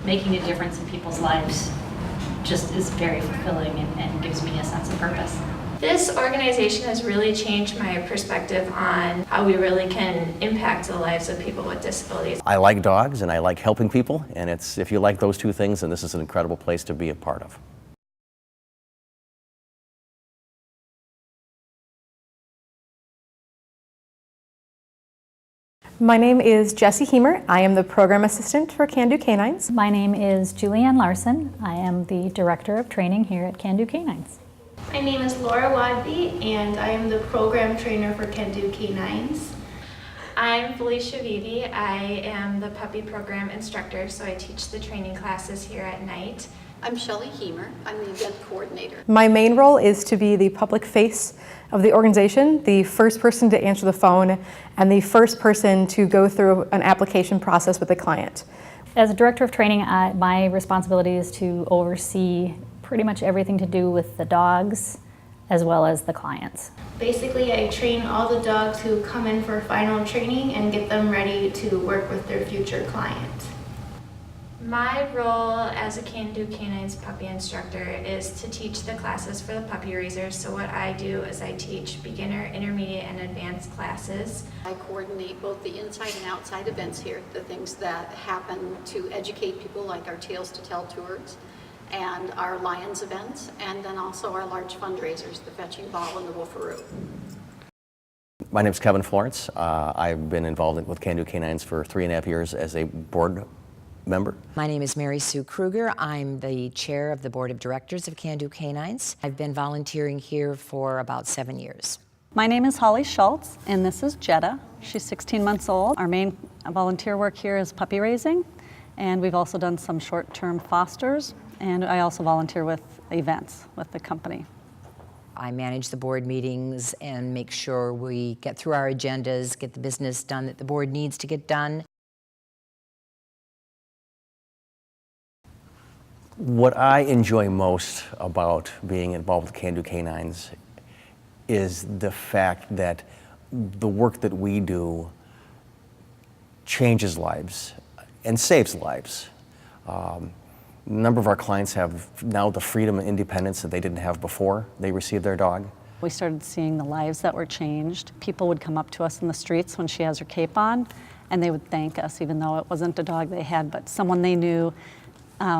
Making a difference in people's lives just is very fulfilling and gives me a sense of purpose. This organization has really changed my perspective on how we really can impact the lives of people with disabilities. I like dogs and I like helping people, and if you like those two things, then this is an incredible place to be a part of. My name is Jessie Heemer. I am the program assistant for Can Do Canines. My name is Julianne Larson. I am the director of training here at Can Do Canines. My name is Laura Wadby, and I am the program trainer for Can Do Canines. I'm Felicia Vivi. I am the puppy program instructor, so I teach the training classes here at night. I'm Shelley Heemer. I'm the event coordinator. My main role is to be the public face of the organization, the first person to answer the phone, and the first person to go through an application process with the client. As a director of training, my responsibility is to oversee pretty much everything to do with the dogs as well as the clients. Basically, I train all the dogs who come in for final training and get them ready to work with their future client. My role as a Can Do Canines puppy instructor is to teach the classes for the puppy raisers. So what I do is I teach beginner, intermediate, and advanced classes. I coordinate both the inside and outside events here, the things that happen to educate people like our Tales to Tell tours and our Lions events, and then also our large fundraisers, the Fetching Ball and the Wolfaroo. My name is Kevin Florence. I've been involved with Can Do Canines for 3.5 years as a board member. My name is Mary Sue Kruger. I'm the chair of the board of directors of Can Do Canines. I've been volunteering here for about 7 years. My name is Holly Schultz, and this is Jetta. She's 16 months old. Our main volunteer work here is puppy raising, and we've also done some short-term fosters, and I also volunteer with events with the company. I manage the board meetings and make sure we get through our agendas, get the business done that the board needs to get done. What I enjoy most about being involved with Can Do Canines is the fact that the work that we do changes lives and saves lives. A number of our clients have now the freedom and independence that they didn't have before they received their dog. We started seeing the lives that were changed. People would come up to us in the streets when she has her cape on, and they would thank us, even though it wasn't a dog they had, but someone they knew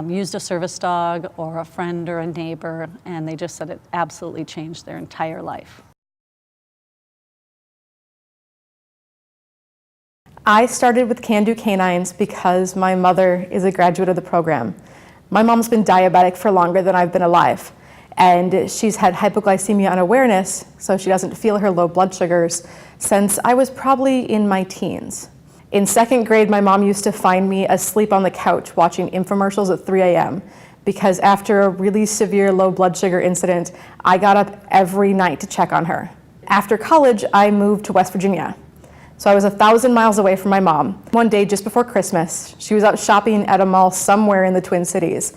used a service dog or a friend or a neighbor, and they just said it absolutely changed their entire life. I started with Can Do Canines because my mother is a graduate of the program. My mom's been diabetic for longer than I've been alive, and she's had hypoglycemia unawareness, so she doesn't feel her low blood sugars, since I was probably in my teens. In 2nd grade, my mom used to find me asleep on the couch watching infomercials at 3 a.m. because after a really severe low blood sugar incident, I got up every night to check on her. After college, I moved to West Virginia. So I was 1,000 miles away from my mom. One day just before Christmas, she was out shopping at a mall somewhere in the Twin Cities.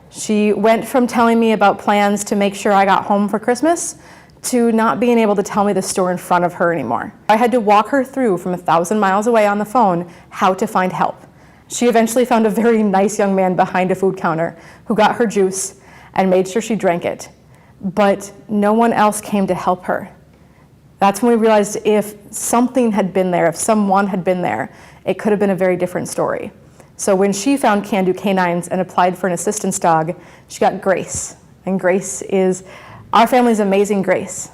She went from telling me about plans to make sure I got home for Christmas to not being able to tell me the store in front of her anymore. I had to walk her through from 1,000 miles away on the phone how to find help. She eventually found a very nice young man behind a food counter who got her juice and made sure she drank it. But no one else came to help her. That's when we realized if something had been there, if someone had been there, it could have been a very different story. So when she found Can Do Canines and applied for an assistance dog, she got Grace. And Grace is our family's amazing Grace.